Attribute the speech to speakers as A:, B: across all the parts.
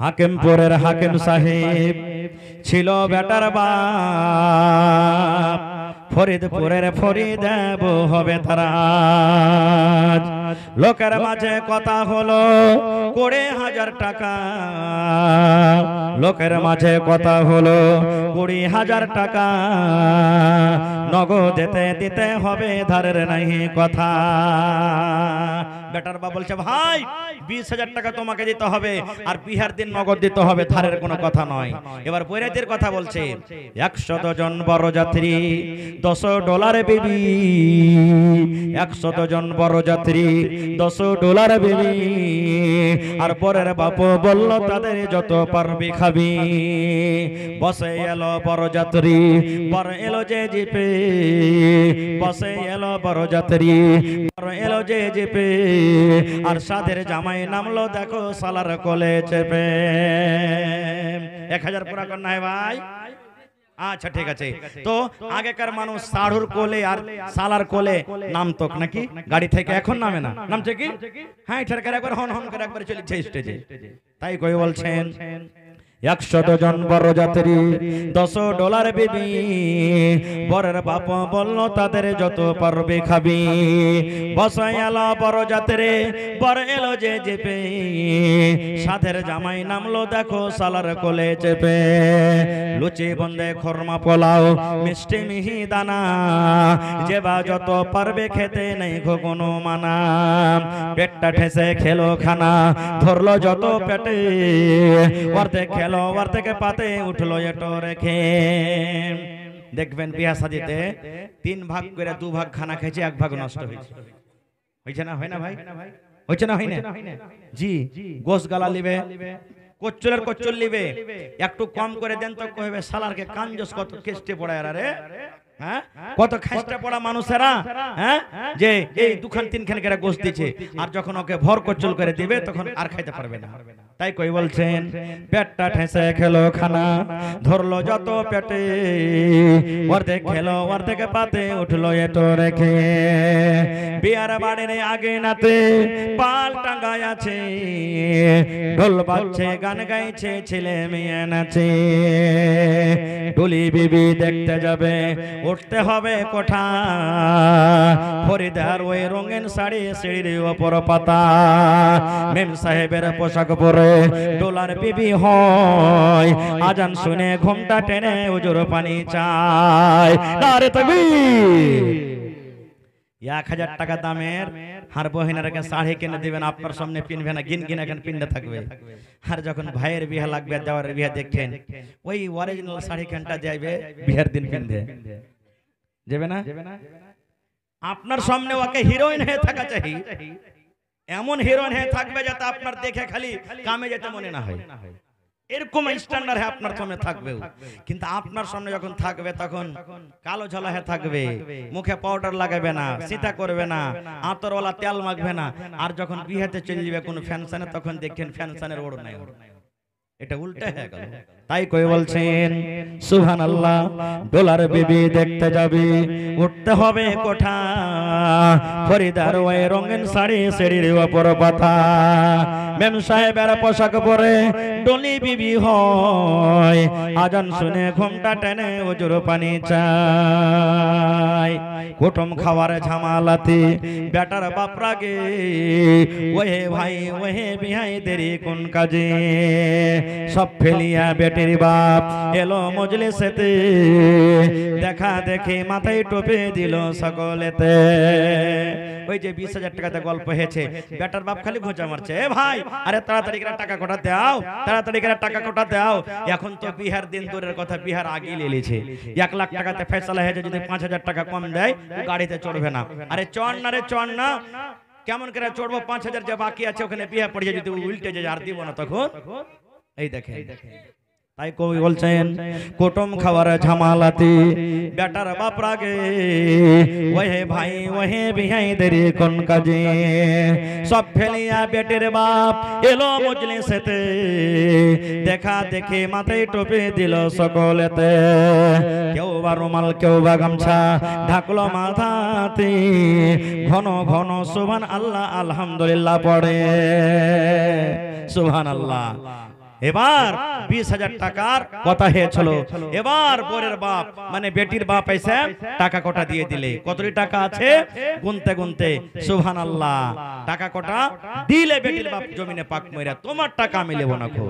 A: হাকিমপুরের হাকিম সাহেব ছিল বেটার বাপ, ফরিদপুরের ফরিদ হবে তারা। লোকের মাঝে কথা হলো 20,000 টাকা, লোকের মাঝে কথা হলো 20,000 টাকা, নগদ দিতে হবে, ধারের নাই কথা। বেটার বাপ বলছে ভাই 20,000 টাকা তোমাকে দিতে হবে, আর বিহার দিন নগদ দিতে হবে, ধারের কোনো কথা নয়। এবার বৈরাতের কথা বলছে, 100 জন বড় যাত্রী $10 বিবি, 100 জন বড় যাত্রী $10 বিবি। আর পরের বাপ বলল তাদের যত পারবি খাবি। বসে এলো বড় যাত্রী, বড় এলো যে জিপে, বসে এলো বড় যাত্রী, বড় এলো যে জিপে। আর সাধের জামাই নামলো দেখো সালার কোলে চেপে। 1000 পুরা কর নাই ভাই? আচ্ছা ঠিক আছে। তো আগেকার মানুষ সাড়ুর কোলে আর সালার কোলে নামতো নাকি গাড়ি থেকে? এখন নামে না, নামছে কি? হ্যাঁ, ঠেরকার একবার হন হন করে একবার চলেছে স্টেজে। তাই কই বলছেন 100 জন বড় যাত্রী $10 বিবি। বরের বাপ বলল তাদের যত পারবে খাবি। বসাই এলো বড় যাত্রী, বর এলো যে চেপে। সাধের জামাই নামলো দেখো সালার কোলে চেপে। লুচি বন্দে খরমা পোলাও মিষ্টি মিহি দানা, যেবা যত পারবে খেতে নেই কোনো মানা। পেটটা ঠেসে খেলো খানা, ধরলো যত পেটে, অর্ধেক খেলো ওর থেকে পাতে উঠলো এটো রেখে। দেখবেন বিয়া শাদিতে 3 ভাগ করে 2 ভাগ খানা খেয়েছে, 1 ভাগ নষ্ট হয়েছে। হয়েছে না? হয় না ভাই? হয়েছে না? হয় না? জি। গোশ গালা লিবে, কচ্চলের কচ্চল লিবে, একটু কম করে দেন তো কইবে সালারকে কাঞ্জস কত কেষ্টে পড়ায় রে। হ্যাঁ, কত খাস্টা পড়া মানুষেরা, হ্যাঁ, যে এই 2-3 খান করে গোশ দিচ্ছে, আর যখন ওকে ভর কচ্চল করে দিবে তখন আর খাইতে পারবে না। তাই কই বলছেন পেটটা ঠেসে খেলো খানা, ধরলো যত পেটে, অর্ধেক খেলো অর্ধেক পাতে উঠলো এটো রেখে। বিয়ার বাড়ির আগে নাতে পাল টাঙ্গায় আছে, ঢোল বাজছে গান গাইছে ছেলে মেয়ে নাচে। ডুলি বিবি দেখতে যাবে, উঠতে হবে কোঠা, ফরিদার ওই রঙিন শাড়ি সিঁড়ির ওপর পাতা। মেম সাহেবের পোশাক পরে ডোলার বিবি হয়, আজান শুনে ঘুমটা টেনে উজুর পানি চায়। নারে তাকবীর। 1000 টাকা দামের হার বহিনারকে শাড়ি কিনে দিবেন, আপনার সামনে পিনবে না, গিন গিন পিনতে থাকবে। আর যখন ভাইয়ের বিয়ে লাগবে, দেওয়ার বিয়ে দেখছেন, ওই অরিজিনাল শাড়ি খানটা যাইবে বিয়ের দিন পিনতে যাবে না। আপনার সামনে ওকে হিরোইন হয়ে থাকা চাই, এমন হিরোইন হয়ে থাকবে যাতে আপনার দেখে খালি কামে যেতে মনে না হয়, এরকম স্ট্যান্ডার্ড হয়ে আপনার সামনে থাকবে। কিন্তু আপনার সামনে যখন থাকবে তখন কালো ঝালা হয়ে থাকবে, মুখে পাউডার লাগাবে না, সীতা করবে না, আতরওয়ালা তেল মাখবে না। আর যখন বিয়েতে চলে যাবে কোন ফ্যানশনে, তখন দেখেন ফ্যানশনের ওড় নাই, এটা উল্টা হয়ে গেল। তাই কই বলছেন সুবহানাল্লাহ। ডলার বিবি দেখতে যাবে, উঠতে হবে কোঠা, ফরিদার ওই রঙিন শাড়ি সিঁড়ির ওপর পাতা। মেম সাহেবের পোশাক পরে ডলি বিবি হয়, আজান শুনে ঘুমটা টেনে উজুর পানি চায়। কুটুম খাওয়ার ঝামালাতে বেটার বাপ রাগে, ওহে ভাই ওহে বিহাই দেরি কোন কাজে। সব ফেলিয়া বেটির বাপ এলো মজলিসেতে, দেখা দেখে মাথায় টোপে দিল সকলেতে। ওই যে 20,000 টাকাতে গল্প হয়েছে, বেটার বাপ খালি ঘোঁচা মারছে, এ ভাই আরে তাড়াতাড়ি করে টাকা কোটা দাও, তাড়াতাড়ি করে টাকা কোটা দাও। এখন তো বিহার দিন দূরের কথা, বিহার আগে লেলিছে। 1 লাখ টাকাতে ফয়সালা হয়েছে, যদি 5,000 টাকা কম দেয় গাড়িতে চড়বে না। আরে চড় না রে, চড় না, কেমন করে চড়বো? 5,000 যে বাকি আছে ওখানে বিয়ে পড়িয়ে যদি উল্টে যায় আর দিব না তখন। এই দেখে, তাই কবি বলছেন কুটুম খাওয়ার ঝামালাতে বেটার বাপ রাগে, ওহে ভাই ওহে বিহাই দেরি কোন কাজে। সব ফেলিয়া বেটির বাপ এলো মজলিসেতে, দেখা দেখে মাথায় টোপে দিল সকলেতে। কেউ বা রুমাল কেউ বা গামছা ঢাকলো মাথাতে, ঘন ঘন সুবহান আল্লাহ আলহামদুলিল্লাহ পড়ে। সুবহানাল্লাহ। এবার 20,000 টাকার কথা হয়েছিল। এবার বরের বাপ মানে বেটির বাপ এসে টাকা কটা দিয়ে দিলে। কতটি টাকা আছে গুনতে গুনতে সুবহানাল্লাহ, টাকা কটা দিলে বেটির বাপ জমিনে পাক মেরা, তোমার টাকা আমি নেব না খো।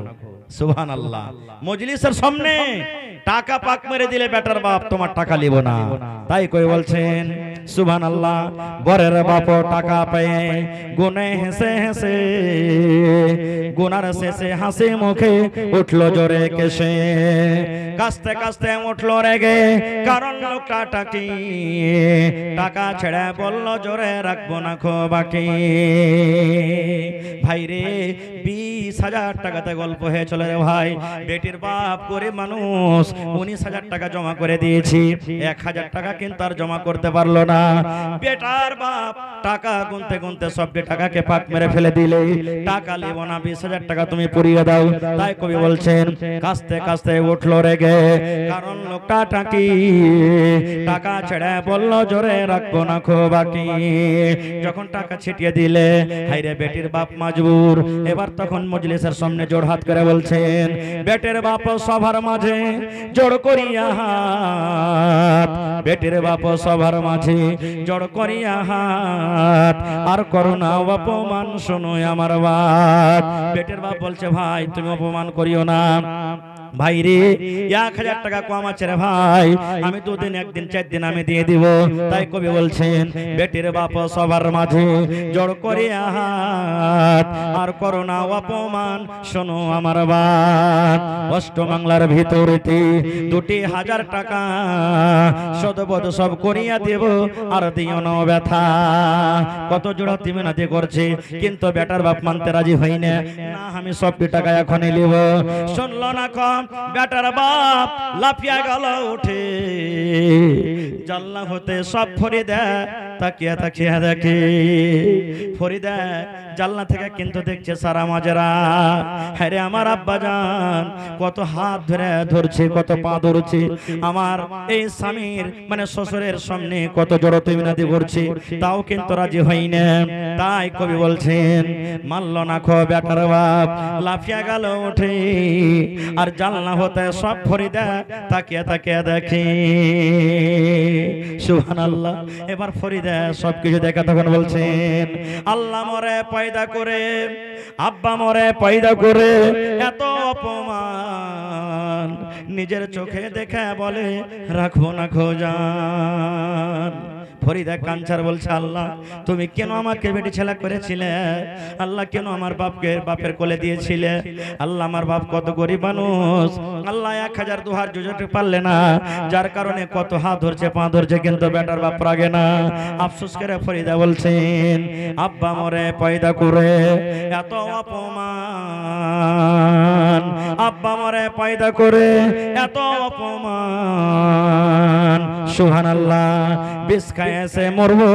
A: সুবহানাল্লাহ, মজলিসের সামনে টাকা পাক মেরে দিলে বেটার বাপ তোমার টাকা নেব না। তাই কই বলছেন সুবহানাল্লাহ, বরের বাপ টাকা পেয়ে গুনে হেসে হেসে, গুনার শেষে হাসি মুখে উঠলো জোরে কেসে, কাস্তে কাস্তে উঠলো রেগে কারণ লোকটা টাকি, টাকা ছেড়ে বললো জোরে রাখবো না খো বাকি। ভাই রে 20,000 টাকাতে গল্প হয়ে চলে রে ভাই। বেটির বাপ করে মানুষ 19,000 টাকা জমা করে দিয়েছি, 1,000 টাকা কিন্তু আর জমা করতে পারলো না। বেটার বাপ টাকা গুনতে গুনতে সবটি টাকাকে পাক মেরে ফেলে দিলে, টাকা নেব না, 20,000 টাকা তুমি পুড়িয়ে দাও। তাই কবি বলছেন কাস্তে কাস্তে উঠলো রেগে কারণ লোকটা টাকি, টাকা ছেড়ে বললো জোরে রাখবো না খো বাকি। যখন টাকা ছিটিয়ে দিলে হাইরে বেটির বাপ মাজবুর। এবার তখন মজলিসের সামনে জোড় হাত করে বলছেন বেটের বাপ সবার মাঝে জোড় করিয়া হাত, বেটির বাপ সবার মাঝে জোড় করিয়া হাত, আর করোনা অপমান শোনো আমার বাপ। বেটির বাপ বলছে ভাই তুমি অপমান করিও না ভাই রে, 1,000 টাকা কম আছে রে ভাই, আমি 2 দিন 1 দিন 4 দিন আমি দিয়ে দিব। তাই কবি বলছেন বেটির বাপ সবার মাঝে জড় করে হাত, আর করোনা অপমান শোনো আমার বাপ। অষ্ট বাংলার ভিতরেতে 2,000 টাকা সদবদ সব করিয়া দেব, আর দিও না ব্যথা। কত জোড়া তিমিনাতি করছে কিন্তু বেটার বাপ মানতে রাজি হই না, না আমি সব টাকা এখনই নিব। শুনলো না কম বেটার বাপ লাফিয়া গেল উঠে, জানলা হতে সব ফরিদা তাকিয়া তাকিয়া দেখে। ফরিদা জানলা থেকে কিন্তু দেখছে সারা মাজরা। হ্যাঁ আমার আব্বা জান কত হাত ধরে ধরছে, কত পা ধরছে, আমার এই স্বামীর মানে শ্বশুরের সামনে কত জড়ো তিমিনাতি করছে, তাও কিন্তু রাজি হই না। তাই কবি বলছেন মানল না খো বেটার বাপ লাফিয়া গেল উঠে, আর জানলা হতে সব ফরিদা তাকিয়া তাকিয়া দেখে। সুবহানাল্লাহ। এবার ফরিদা সবকিছু দেখা তখন বলছেন আল্লাহ মরে পয়দা করে, আব্বা মরে পয়দা করে, এত অপমান নিজের চোখে দেখে বলে রাখবো না খোঁজান। ফরিদা কাঞ্চার বলছে আল্লাহ তুমি কেন আমাকে বেটি ছেলে করেছিলে, আল্লাহ কেন আমার বাপের কোলে দিয়েছিলে, আল্লাহ আমার বাপ কত গরিব মানুষ, আল্লাহ 1,000 2,000 জোজাতে পারলে না, যার কারণে কত হাত ধরছে পা ধরছে কিন্তু বেটার বাপ রাগে না। আফসোস করে ফরিদা বলছেন আব্বা মরে পয়দা করে এত অপমান, আব্বা মরে পয়দা করে এত অপমান। সুবহানাল্লাহ। বিষ খাইছে মরবো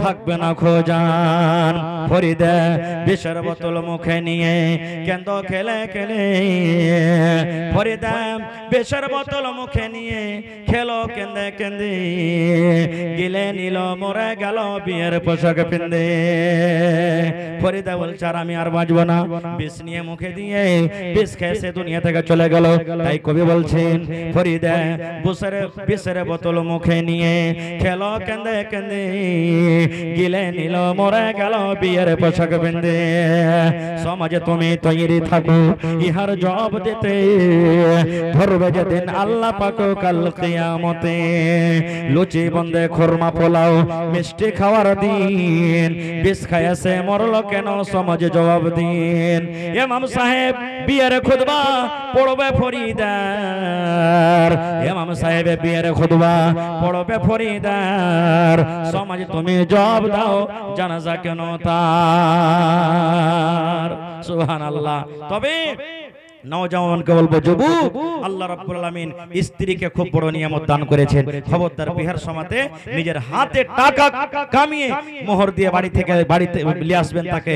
A: থাকবে না খোঁজান। ফরিদা বিষের বোতল মুখে নিয়ে কেন্দ খেলে খেলে, ফরিদা বিষের বোতল মুখে নিয়ে খেলো কেন্দে কেন্দে, গিলে নিল মরে গেল বিয়ের পোশাক পিন্দে। ফরিদা বলছে আর আমি আর বাঁচবো না, বিষ নিয়ে মুখে দিয়ে বিষ খেয়েছে দুনিয়া থেকে চলে গেল। তাই কবি বলছেন ফরিদা বিষের বোতল মুখে নিয়ে খেলো কেন্দে কেন্দে, গিলে নিল মরে গেল বিয়ের পোশাক পিন্দে। সমাজে তুমি তৈরি থাকো ইহার জবাব দিতে, ধরবে যেদিন আল্লাহ পাক কাল কিয়ামতে। লুচি বন্দে খুরমা পোলাও মিষ্টি খাওয়ার দিন, বিষ খাইছে মরল কেন সমাজে জবাব দিন। ইমাম সাহেব বিয়ের খুতবা পড়বে ফরিদার, ইমাম সাহেব বিয়ের খুতবা পড়বে ফরিদার, সমাজে তুমি জবাব দাও জানাজা কেন তার। সুবহানাল্লাহ। তবে নওজওয়ানকে বলবো যুবক, আল্লাহ রাব্বুল আলামিন স্ত্রীকে খুব বড় নিয়ামত দান করেছেন। খবরদার বিহার সমাতে নিজের হাতে টাকা কামিয়ে মোহর দিয়ে বাড়িতে নিয়ে আসবেন, তাকে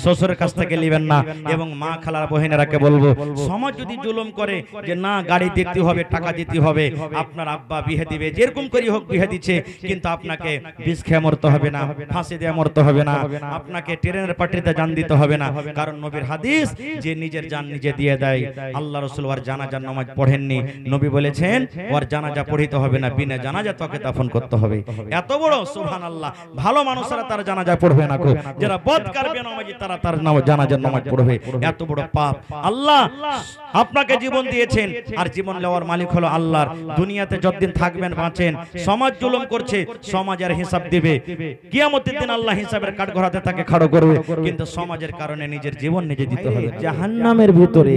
A: শ্বশুরের কাছ থেকে নেবেন না। এবং মা খালার বহিনেরাকে বলবো সমাজ যদি জুলুম করে যে না গাড়ি দিতে হবে টাকা দিতে হবে, আপনার আব্বা বিয়ে দিবে যেরকম করি হোক বিয়ে দিচ্ছে, কিন্তু আপনাকে বিষ খেয়ে মরতে হবে না, ফাঁসি দিয়ে মরতে হবে না, আপনাকে ট্রেনের পাটিতে জান দিতে হবে না। কারণ নবীর হাদিস যে নিজের জান নিজে দিয়ে দেয় দেয়। আল্লাহ রাসূল ওর জানাজার নামাজ পড়েননি, নবী বলেছেন ওর জানাজা পড়িতে হবে না, বিনা জানাজা তোকে দাফন করতে হবে। এত বড় সুবহানাল্লাহ, ভালো মানুষরা তার জানাজা পড়বে না, যারা বদকার বেনামাজি তারা তার জানাজার নামাজ পড়বে। এত বড় পাপ। আল্লাহ আপনাকে জীবন দিয়েছেন, আর জীবন নেওয়ার মালিক হলো আল্লাহর। দুনিয়াতে যতদিন থাকবেন বাঁচেন, সমাজ জুলুম করছে, সমাজের হিসাব দিবে। কিয়ামতের দিন আল্লাহ হিসাবের কাঠগড়াতে তাকে খাড়ো করবে, কিন্তু সমাজের কারণে নিজের জীবন নিজে দিতে হবে। জাহান্নামের ভিতরে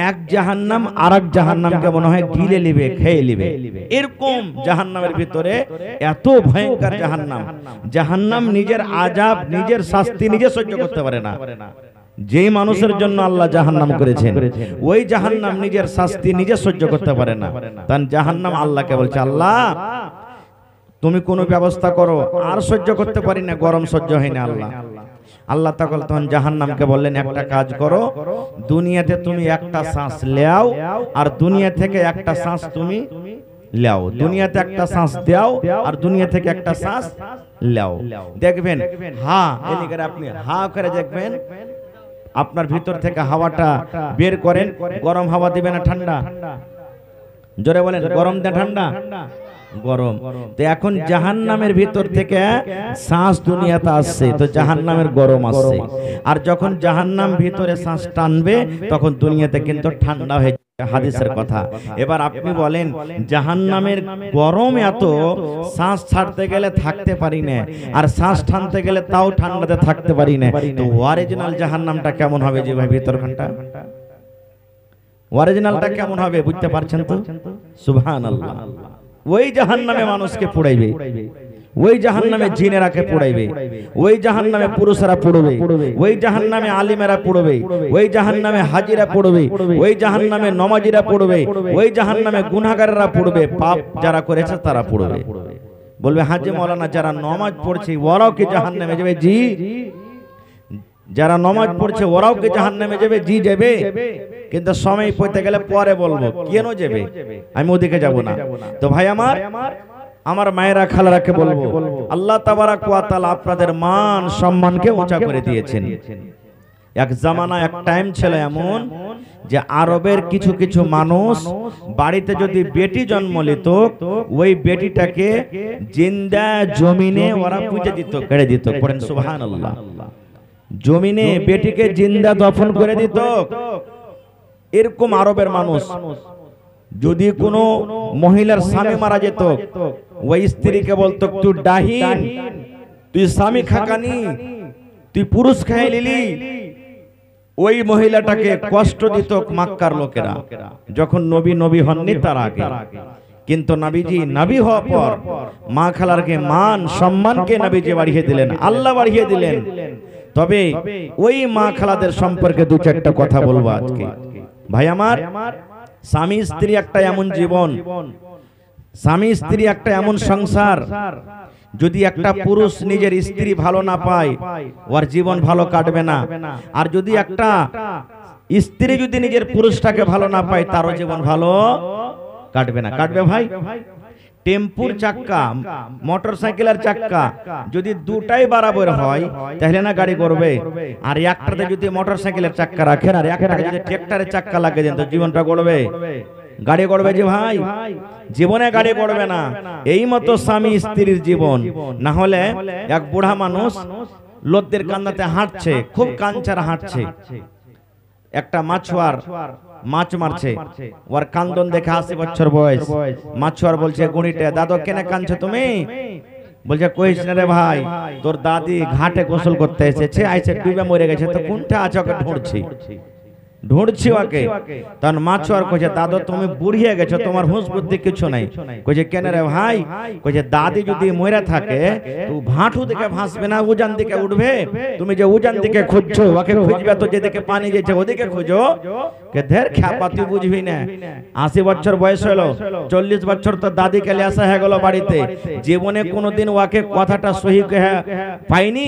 A: এক জাহান্নাম আরেক জাহান্নামকে মনে হয় গিলে নিবে, খেয়ে নিবে, এরকম জাহান্নামের ভিতরে এত ভয়ঙ্কর জাহান্নাম। জাহান্নাম নিজের আযাব, নিজের শাস্তি নিজে সহ্য করতে পারে না। যেই মানুষের জন্য আল্লাহ জাহান্নাম করেছেন, ওই জাহান্নাম নিজের শাস্তি নিজে সহ্য করতে পারে না। তাই জাহান্নাম আল্লাহকে বলছে, আল্লাহ তুমি কোনো ব্যবস্থা করো, আর সহ্য করতে পারি না, গরম সহ্য হয় না। আল্লাহ তখন জাহান্নামকে বললেন, একটা কাজ করো, দুনিয়াতে তুমি একটা শ্বাস লেও, আর দুনিয়া থেকে একটা শ্বাস তুমি লেও, দুনিয়াতে একটা শ্বাস দাও, আর দুনিয়া থেকে একটা শ্বাস লেও। দেখবেন এদিকে আপনি করে দেখবেন, আপনার ভিতর থেকে হাওয়াটা বের করেন, গরম হাওয়া দিবে না ঠান্ডা? জোরে বলেন, গরম না ঠান্ডা? গরম। তো এখন জাহান্নামের ভিতর থেকে শ্বাস দুনিয়াতে আসছে, তো জাহান্নামের গরম আসছে। আর যখন জাহান্নাম ভিতরে শ্বাস টানবে, তখন দুনিয়াতে কিন্তু ঠান্ডা হয়ে যাবে, হাদিসের কথা। এবার আপনি বলেন, জাহান্নামের গরম এত, শ্বাস ছাড়তে গেলে থাকতে পারি না, আর শ্বাস টানতে গেলে তাও ঠান্ডাতে থাকতে পারি না, তো অরিজিনাল জাহান্নামটা কেমন হবে? যে ভাই ভিতরখানটা অরিজিনালটা কেমন হবে বুঝতে পারছেন তো? সুবহানাল্লাহ। ওই জাহান্নামে মানুষকে পোড়াইবে, ওই জাহান্নামে জিনেরাকে পোড়াইবে, ওই জাহান্নামে পুরুষেরা পোড়বে, ওই জাহান্নামে আলিমেরা পোড়বে, ওই জাহান্নামে হাজিরা পোড়বে, ওই জাহান্নামে নমাজিরা পোড়বে, ওই জাহান্নামে গুনাহগাররা পোড়বে, পাপ যারা করেছে তারা পোড়বে। বলবে, হাজি মাওলানা যারা নমাজ পড়ছে ওরাও কি জাহান্নামে যাবে? জি। যারা নমাজ পড়ছে ওরাও কি জাহান্নামে যাবে? জি যাবে। কিন্তু সময় পড়তে গেলে পরে বলবো কেন যাবে, আমি ওদিকে যাব না। তো ভাই আমার মায়েরা খালারাকে বলবো, আল্লাহ তাবারাক ওয়া তাআলা আপনাদের মান সম্মানকে উঁচা করে দিয়েছেন। এক জামানা, এক টাইম ছিল এমন যে আরবের কিছু কিছু মানুষ বাড়িতে যদি বেটি জন্ম নিত, ওই বেটিটাকে জিন্দা জমিনে ওরা পুঁতে দিত, কেড়ে দিত। পড়েন সুবহানাল্লাহ। জমিনে বেটিকে জিন্দা দফন করে দিত। এরকম আরবের মানুষ। যদি কোনো মহিলার স্বামী মারা যেত, ওই স্ত্রীকে বলতো, তুই ডাহিন, তুই স্বামী খাকানি, তুই পুরুষ খাই লিলি। ওই মহিলাটাকে কষ্ট দিত মক্কার লোকেরা, যখন নবী হননি তার আগে। কিন্তু নবীজি নবী হওয়ার পর মা খালারকে মান সম্মানকে নবীজি বাড়িয়ে দিলেন, আল্লাহ বাড়িয়ে দিলেন। তবে ওই মা খালাদের সম্পর্কে দু চারটা কথা বলবো আজকে। ভাই আমার, স্বামী স্ত্রী একটা এমন জীবন, স্বামী স্ত্রী একটা এমন সংসার, যদি একটা পুরুষ নিজের স্ত্রী ভালো না পায়, ওর জীবন ভালো কাটবে না। আর যদি একটা স্ত্রী যদি নিজের পুরুষটাকে ভালো না পায়, তারও জীবন ভালো কাটবে না। কাটবে ভাই? টেম্পুর চাক্কা, মোটর সাইকেলের চাক্কা যদি দুটাই বরাবর হয়, তাহলে না গাড়ি করবে। আর একটাতে যদি মোটর সাইকেলের চাক্কা রাখেন, আর একটাতে যদি ট্রাক্টরের চাক্কা লাগিয়ে দেন, তো জীবনটা গড়বে? গাড়ি গড়বে যে ভাই? জীবনে গাড়ি গড়বে না। এই মতো স্বামী স্ত্রীর জীবন। না হলে এক বুড়া মানুষ লোকদের কান্দাতে হাঁটছে, খুব কাঞ্চার হাঁটছে, একটা মাছুয়ার মাছ মারছে, ওর কান্দন দেখে 80 বছর বয়স। মাছুয়ার বলছে গুণিতে, দাদু কেন কাঁদছো তুমি? বলছে, কইস না রে ভাই, তোর দাদি ঘাটে গোসল করতে এসেছে, আইসে ডুবে মরে গেছে, তো কোনটা আছে ওকে ঢুঁড়ছি ওকে। তখন মাছুয়ার কইছে, দাদু তুমি বুড়িয়ে গেছো, তোমার হুঁশ বুদ্ধি কিছু নাই। কইছে, কেন রে ভাই? কইছে, দাদি যদি মরে থাকে তো ভাঁটু দিকে ভাসবে না, উজান দিকে উঠবে। তুমি যে উজান দিকে খুঁজছো, ওকে খুঁজবে তো যেদিকে পানি যেছে ওদিকে খুঁজো। কে ধের খ্যাপা, তুই বুঝবি না। 80 বছর বয়স হলো, 40 বছর তো দাদি কেলে আসা হয়ে গেল বাড়িতে। জীবনে কোনোদিন ওকে কথাটা সহি পাইনি,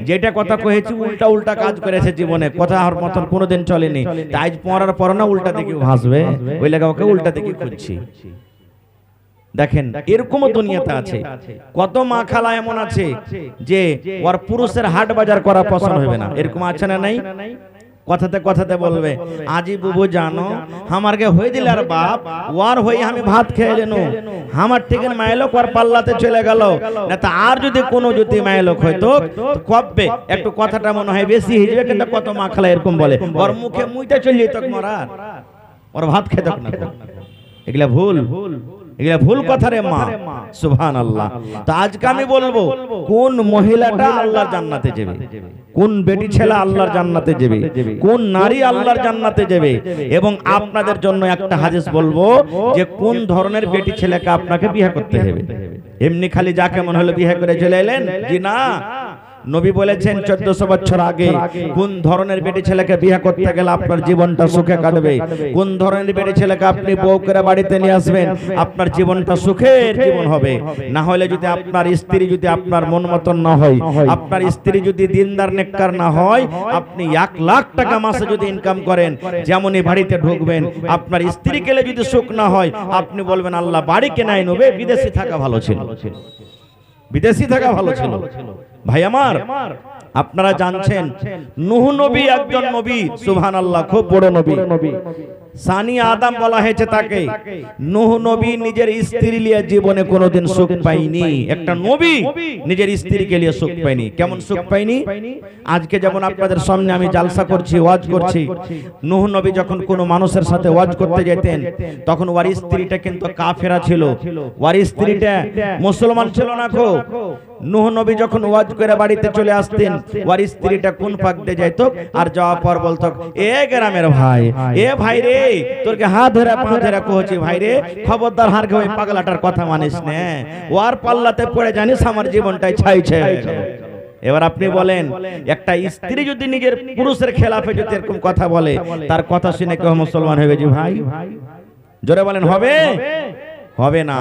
A: যেটা কথা কয়েছি উল্টা উল্টা কাজ করেছে জীবনে, কথা আর মতন কোনোদিন চলেনি। তাই পড়ার পর না উল্টা দিকে ভাসবে, ওই লাগা ওকে উল্টা দিকে খুঁজছি। দেখেন, এরকমও দুনিয়াতে আছে। কত মা খালা এমন আছে যে ওর পুরুষের হাট বাজার করা পছন্দ হবে না, এরকম আছে না নাই? কথাতে কথাতে বলবে আজি বুবু জানো আমারকে হয়ে দিলে আর বাপ ওয়ার হয়ে আমি ভাত খেয়ে লেনু আমার ঠিক মাইলোক আর পাল্লাতে চলে গেল না তা আর যদি কোনো যদি মাইলোক হয়তো কবে একটু কথাটা মনে হয় বেশি হিজবে কিন্তু কত মাখলা এরকম বলে ওর মুখে মুইতে চলে যেত মরার ওর ভাত খেত না এগুলা ভুল এগুলা ভুল কথা রে মা সুবহানাল্লাহ। তো আজকে আমি বলবো কোন মহিলাটা আল্লাহর জান্নাতে যাবে, কোন বেটি ছেলে আল্লাহর জান্নাতে যাবে, কোন নারী আল্লাহর জান্নাতে যাবে, এবং আপনাদের জন্য একটা হাদিস বলবো যে কোন ধরনের বেটি ছেলেকে আপনাকে বিয়ে করতে হবে। এমনি খালি যাকে মনে হলো বিয়ে করে চলে এলেন, জি না। নবী বলেছেন 1400 বছর আগে কোন ধরনের বেটি ছেলেকে বিয়ে করতে গেলে আপনার জীবনটা সুখে কাটবে, কোন ধরনের বেটি ছেলেকে আপনি বউ করে বাড়িতে নিয়ে আসবেন আপনার জীবনটা সুখের জীবন হবে। না হলে যদি আপনার স্ত্রী যদি আপনার মন মতন না হয়, আপনার স্ত্রী যদি দিনদার নেককার না হয়, আপনি 1 লাখ টাকা মাসে যদি ইনকাম করেন যেমনই বাড়িতে ঢুকবেন আপনার স্ত্রী কেলে যদি সুখ না হয় আপনি বলবেন আল্লাহ বাড়ি কেনাই নেবে, বিদেশি থাকা ভালো ছিল, বিদেশি থাকা ভালো ছিল। ভাই আমার আপনারা জানছেন নূহ নবী একজন নবী, সুবহানাল্লাহ, খুব বড় নবী। সানি আদম বলা হয়েছে তাকে। নূহ নবী নিজের স্ত্রী নিয়ে জীবনে কোনোদিন সুখ পায়নি। একটা নবী নিজের স্ত্রীকে নিয়ে সুখ পায়নি। কেমন সুখ পায়নি? আজকে যেমন আপনাদের সামনে আমি জালসা করছি, ওয়াজ করছি, নূহ নবী যখন কোনো মানুষের সাথে ওয়াজ করতে যেতেন তখন ওর স্ত্রীটা কিন্তু কাফেরা ছিল, ওর স্ত্রীটা মুসলমান ছিল না। খো নূহ নবী যখন ওয়াজ করে বাড়িতে চলে আসতেন ওর স্ত্রীটা কোন পাক দিয়ে যাইত আর যাওয়ার পর বলতো, এ গ্রামের ভাই, এ ভাই রে, তোরকে হাত ধরে পা ধরে কইছি ভাই রে, খবরদার হার ওই পাগলাটার কথা মানিস না, ওর পাল্লাতে পড়ে জানিস আমার জীবনটাই ছাই ছাই হয়ে গেল। এবার আপনি বলেন একটা স্ত্রী যদি নিজের পুরুষের খেলাফে যদি এরকম কথা বলে তার কথা শুনে কেউ মুসলমান হবে? জি ভাই জোরে বলেন হবে? হবে না।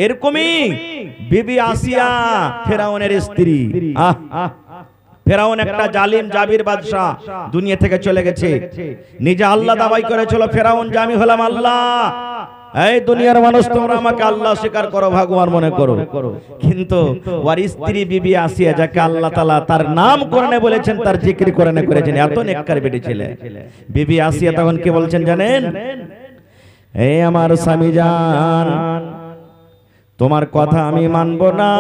A: এরকমই বিবি আসিয়া ফেরাউনের স্ত্রী। ফেরাউন একটা জালিম জাবির বাদশা, দুনিয়া থেকে চলে গেছে, নিজে আল্লাহ দাবাই করেছিল ফেরাউন যে আমি হলাম আল্লাহ, এই দুনিয়ার মানুষ তোমরা আমাকে আল্লাহ স্বীকার করো, ভগবান মনে করো। কিন্তু ওর স্ত্রী বিবি আসিয়া যাকে আল্লাহ তাআলা তার নাম করনে বলেছেন, তার জিকির করনে করেছেন, এত নেককার বেটি ছেলে বিবি আসিয়া তখন কি বলছেন জানেন? এ আমার স্বামী জান, তোমার কথা আমি মানব না,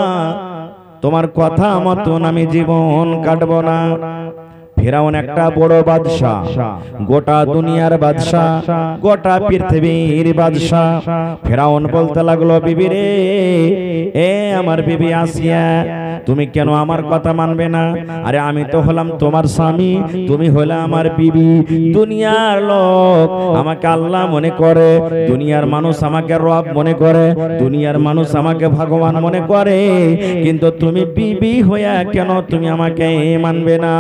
A: তোমার কথা মতন আমি জীবন কাটব না। ফেরাউন একটা বড় বাদশা, গোটা দুনিয়ার বাদশা, গোটা পৃথিবীর বাদশা। ফেরাউন বলতে লাগলো, বিবি রে, এ আমার বিবি আসিয়া, তুমি কেন আমার কথা মানবে না? আরে আমি তো হলাম তোমার স্বামী, তুমি হলে আমার বিবি। দুনিয়ার লোক আমাকে আল্লাহ মনে করে, দুনিয়ার মানুষ আমাকে রব মনে করে, দুনিয়ার মানুষ আমাকে ভগবান মনে করে, কিন্তু তুমি বিবি হইয়া কেন তুমি আমাকে মানবে না?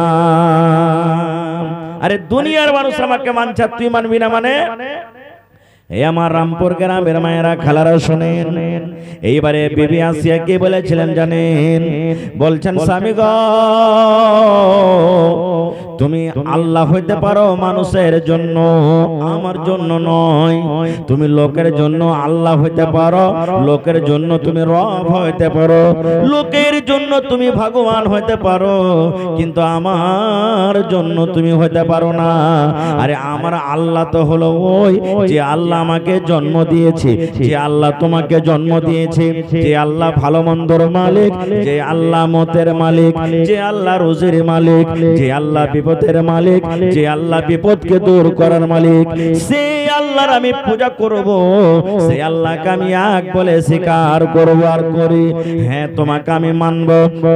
A: আরে দুনিয়ার মানুষ আমাকে মানছে, তুই মানবি না মানে? এই আমার রামপুর গ্রামের মায়েরা খালারা শোনেন, এইবারে বিবি আসিয়া কি বলেছিলেন জানেন? বলছেন, স্বামী গো, তুমি আল্লাহ হইতে পারো মানুষের জন্য, আমার জন্য নয়। তুমি লোকের জন্য আল্লাহ হইতে পারো, লোকের জন্য তুমি রব হইতে পারো, লোকের জন্য তুমি ভগবান হইতে পারো, কিন্তু আমার জন্য তুমি হইতে পারো না। আরে আমার আল্লাহ তো হলো ওই যে আল্লাহ আমাকে জন্ম দিয়েছে, যে আল্লাহ তোমাকে জন্ম দিয়েছে, যে আল্লাহ ভালো মন্দর মালিক, যে আল্লাহ মতের মালিক, যে আল্লাহ রোজের মালিক, যে আল্লাহ বিপদের মালিক, যে আল্লাহ বিপদকে দূর করার মালিক, সেই আল্লাহর আমি পূজা করব, সেই আল্লাহকে আমি এক বলে স্বীকার করব আর করি। হ্যাঁ, তোমাকে আমি মানব,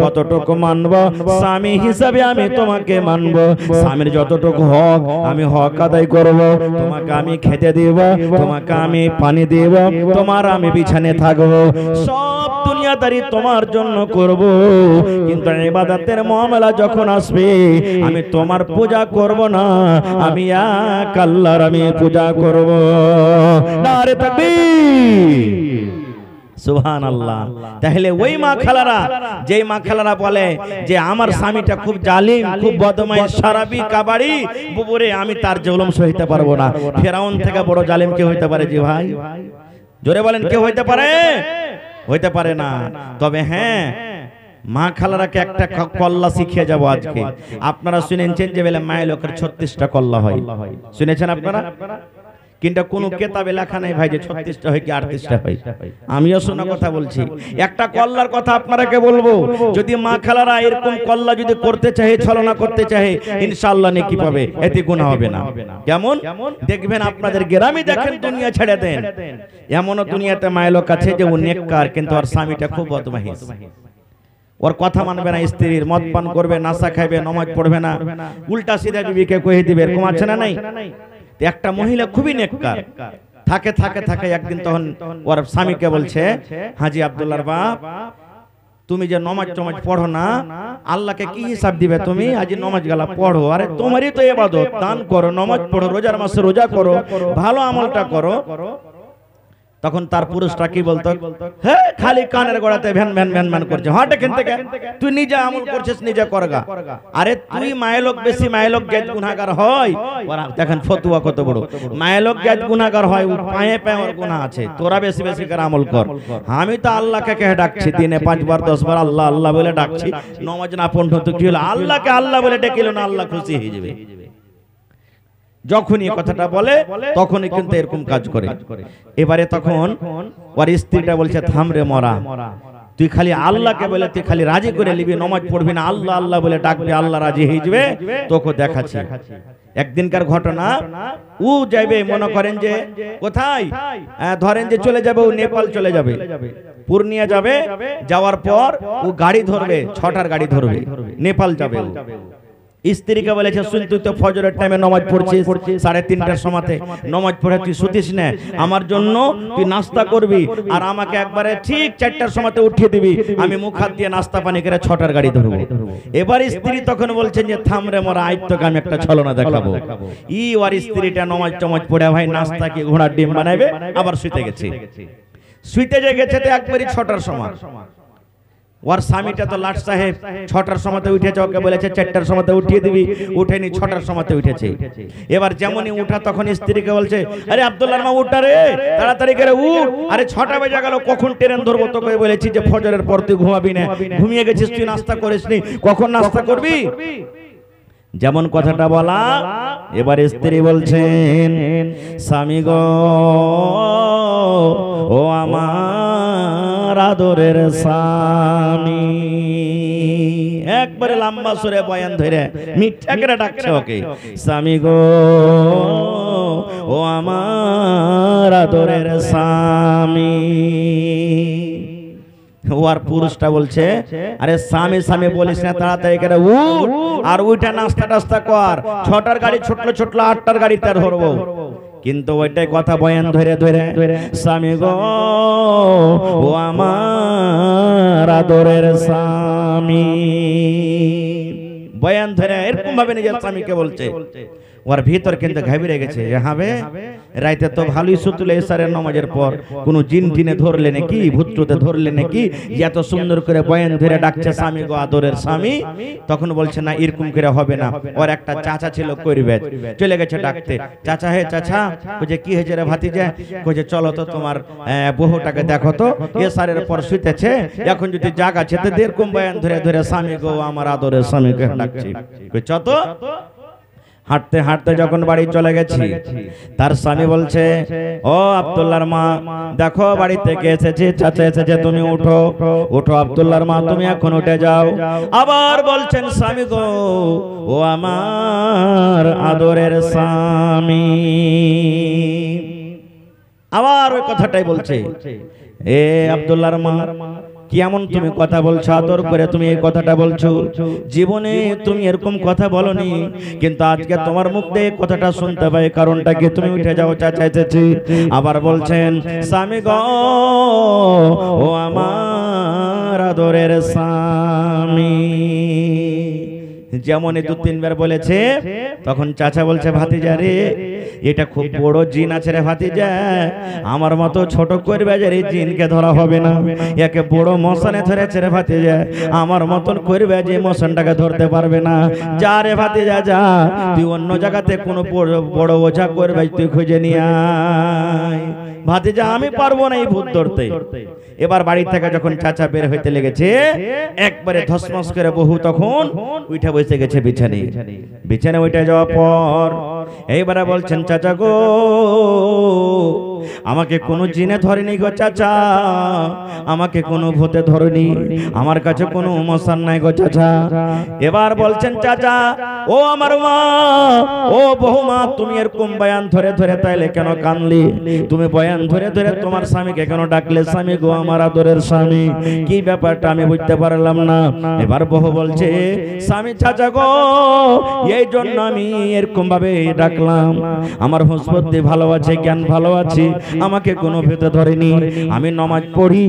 A: কতটুকু মানব? স্বামী হিসাবে আমি তোমাকে মানব, স্বামীর যতটুকু হক আমি হক আদায় করব, তোমাকে আমি খেতে দেব, তোমাকে আমি পানি দেব, তোমার আমি বিছানে থাকবো, সব দুনিয়াদারি তোমার জন্য করব। কিন্তু ইবাদতের মামলা যখন আসবে আমি তোমার পূজা করব না, আমি এক আল্লাহর আমি পূজা করব। নারে তাকবীর, সুবহানাল্লাহ। তাহলে ওই মা খালারা, যেই মা খালারা বলে যে আমার স্বামীটা খুব জালিম, খুব বদমাইশ, শারাবি, কাবাড়ি, বুবুরে, আমি তার জুলুম সইতে পারবো না। ফেরাউন থেকে বড় জালিম কে হইতে পারে? জি ভাই জোরে বলেন, কে হইতে পারে? হইতে পারে না। তবে হ্যাঁ, মা খালারাকে একটা কল্লা শিখিয়ে যাব আজকে। আপনারা শুনেছেন যে বেলা মায়ের লোকের 36টা কল্লা হয়, শুনেছেন আপনারা? কিন্তু কোনো কেতাবে লেখা নাই ভাই যে 36টা হয় কি 38টা হয়। আমিও শোনা কথা বলছি। একটা কল্লার কথা আপনারাকে বলবো, যদি মা খালারা এরকম কল্লা যদি করতে চায়, ছলনা করতে চায়, ইনশাআল্লাহ নেকি পাবে, এতে গুনাহ হবে না। কেমন দেখবেন আপনাদের গ্রামে, দেখেন দুনিয়া ছেড়ে দেন, এমনও দুনিয়াতে মায়ের লোক আছে যে ও নেককার কিন্তু ওর স্বামীটা খুব বদমাইশ, ওর কথা মানবে না, স্ত্রীর মদ পান করবে, নাশা খাইবে, নামাজ পড়বে না, উল্টা সিধা বিবিকে কয়ে দিবে, এরকম আছে না নাই? একটা মহিলা খুবই নেককার, থাকে থাকে থাকে একদিন তখন ওর স্বামীকে বলছে, হাজি আব্দুল্লাহর বাপ, তুমি যে নমাজ টমাজ পড়ো না, আল্লাহকে কি হিসাব দিবে তুমি? আজ নমাজ গালা পড়ো, আরে তোমারই তো ইবাদত, দান করো, নমাজ পড়ো, রোজার মাসে রোজা করো, ভালো আমলটা করো। তখন তার পুরুষটা কি বলতো, হ্যাঁ খালি কানের গোড়াতে ভ্যান ভ্যান ভ্যান ভ্যান করছে, হট এখান থেকে, তুই নিজে আমল করছিস, নিজে করগা। আরে তুই মায়েলোক বেশি, মায়েলোক জাত গুনাহগার হয়, ওরা দেখেন ফতুয়া কত বড়, মায়েলোক জাত গুনাহগার হয়, পায়ে পায়ে ওর গুনাহ আছে, তোরা বেশি বেশি করে আমল কর। আমি তো আল্লাহকে কে ডাকছি, দিনে 5 বার 10 বার আল্লাহ আল্লাহ বলে ডাকছি, নামাজ না পড়ো তো কি হলো, আল্লাহকে আল্লাহ বলে ডেকেলো না, আল্লাহ খুশি হয়ে যাবে। যখনই কথাটা বলে তখনই কিন্তু এরকম কাজ করে। এবারে তখন ওর স্ত্রীটা বলছে, থামরে মরা, তুই খালি আল্লাহকে বলে তুই খালি রাজি করে নিবি, নামাজ পড়বি না, আল্লাহ আল্লাহ বলে ডাকবি, আল্লাহ রাজি হয়ে যাবে, তোকে দেখাচ্ছি। একদিনকার ঘটনা, ও যাবে মনে করেন যে কোথায়, ধরেন যে চলে যাবে, ও নেপাল চলে যাবে, পূর্ণিয়া যাবে, যাওয়ার পর ও গাড়ি ধরবে, 6টার গাড়ি ধরবে, নেপাল যাবে। স্ত্রীকে বলেছে, শুন তুই তো ফজরের টাইমে নামাজ পড়ছিস, 3:30টার সময়তে নামাজ পড়ে তুই শুতিস না, আমার জন্য তুই নাস্তা করবি আর আমাকে একবারে ঠিক 4টার সময়তে উঠিয়ে দিবি, আমি মুখ হাত দিয়ে নাস্তা পানি করে 6টার গাড়ি ধরবো। এবার স্ত্রী তখন বলছেন যে থামরে মরা, আজ তোকে আমি একটা ছলনা দেখাবো। ওর স্ত্রীটা নামাজ টামাজ পড়ে ভাই নাস্তা কি ঘোড়ার ডিম বানাবে, আবার শুইতে গেছে। শুইতে যে গেছে তো একবারই 6টার সময়, ওর স্বামীটা তো লাট সাহেব 6টার সময়তে উঠেছে, ওকে বলেছে 4টার সময়তে উঠিয়ে দিবি, উঠেনি, 6টার সময়তে উঠেছে। এবার যেমনই উঠা তখন স্ত্রীকে বলছে, আরে আব্দুল্লাহর মা উঠা রে, তাড়াতাড়ি করে উঠ, আরে 6টা বেজে গেল, কখন ট্রেন ধরবো, তোকে বলেছি যে ফজরের পর তুই ঘুমাবি না, ঘুমিয়ে গেছিস, তুই নাস্তা করিসনি, কখন নাস্তা করবি? যেমন কথাটা বলা, এবার স্ত্রী বলছেন, স্বামী গো, ও আমার আদরের স্বামী, একবারে লম্বা সুরে বয়ান ধরে মিঠা করে ডাকছে ওকে, স্বামী গো, ও আমার আদরের স্বামী। ওর পুরুষটা বলছে, আরে স্বামী স্বামী বলিস না, তাড়াতাড়ি করে উঠ আর উঠে নাস্তা টাস্তা কর, 6টার গাড়ি ছুটলো ছুটলো, 8টার গাড়ি তার ধরবো। কিন্তু ওইটাই কথা বয়ান ধরে ধরে, স্বামী গো, ও আমার আদরের স্বামী, বয়ান ধরে এরকম ভাবে নিজের স্বামীকে বলছে। ওর ভিতর কিন্তু ঘাবড়ে গেছে, হবে রাইতে তো ভালোই সুতলে এসারের নামাজের পর কোনো জিন টিনে ধরলে নাকি, ভূতটুতে ধরলে নাকি, এত সুন্দর করে বয়ান ধরে ডাকছে স্বামী গো আদরের স্বামী। তখন বলছে না, এরকম করে হবে না। ওর একটা চাচা ছিল করবে, চলে গেছে ডাকতে, চাচা হে চাচা, কইছে কি হয়েছে রে ভাতিজা, কইছে চলো তো তোমার বহুটাকে দেখো তো, এসারের পর শুইতেছে, এখন যদি জাগা আছে তো এরকম বয়ান ধরে ধরে স্বামী গো আমার আদরের স্বামীকে ডাকছি। কইছ তো হাঁটতে হাঁটতে যখন বাড়ি চলে গেছি, তার স্বামী বলছে, ও আব্দুল্লাহর মা, দেখো বাড়ি থেকে এসেছে, চাচা এসেছে, তুমি উঠো উঠো আব্দুল্লাহর মা, তুমি এখন উঠে যাও। আবার বলছেন, স্বামী গো, ও আমার আদরের স্বামী, আবার ওই কথাটাই বলছে। এ আব্দুল্লাহর মা, কেমন তুমি কথা বলছো, আদর করে তুমি এই কথাটা বলছো, জীবনে তুমি এরকম কথা বলনি, কিন্তু আজকে তোমার মুখ দিয়ে কথাটা শুনতে পাই, কারণটা কি? তুমি উঠে যাও, চাচা এসেছি। আবার বলছেন, স্বামী গো, ও আমার আদরের স্বামী। যেমনই 2-3 বার বলেছে তখন চাচা বলছে ভাতিজা রে এটা খুব বড় জিন আছে রে ভাতিজা, আমার মতো ছোট করবে যে এই জিনকে ধরা হবে না, একে বড় মশানে ধরেছে রে ভাতিজা, আমার মতন করবে যে মশানটাকে ধরতে পারবে না। যা রে ভাতিজা যা, তুই অন্য জায়গাতে কোনো বড় ওঝা করবে তুই খুঁজে নিয়ে আয়। ভাতিজা আমি পারবো না এই ভূত ধরতে। এবার বাড়ি থেকে যখন চাচা বের হইতে লেগেছে একবারে ধসমস করে বহু তখন উঠে বসে গেছে বিছানে উঠে যাওয়ার পর এইবারে বলছেন চাচা গো আমাকে কোনো জিনে ধরেনি গো চাচা, আমাকে কোনো ভূতে ধরেনি, আমার কাছে কোনো মশান নাই গো চাচা। এবার বলছেন চাচা ও আমার মা, ও বহুমা, তুমি এরকম বয়ান ধরে ধরে তাইলে কেন কানলি? তুমি বয়ান ধরে ধরে তোমার স্বামীকে কেন ডাকলে? স্বামী গো আমার আদরের স্বামী, কি ব্যাপারটা আমি বুঝতে পারলাম না। এবার বহু বলছে স্বামী চাচা গো এই জন্য আমি এরকম ভাবে ডাকলাম, আমার হুঁশবুদ্ধি ভালো আছে, জ্ঞান ভালো আছে, আমাকে কোনো ভূতে ধরেনি, আমি নমাজ পড়ি।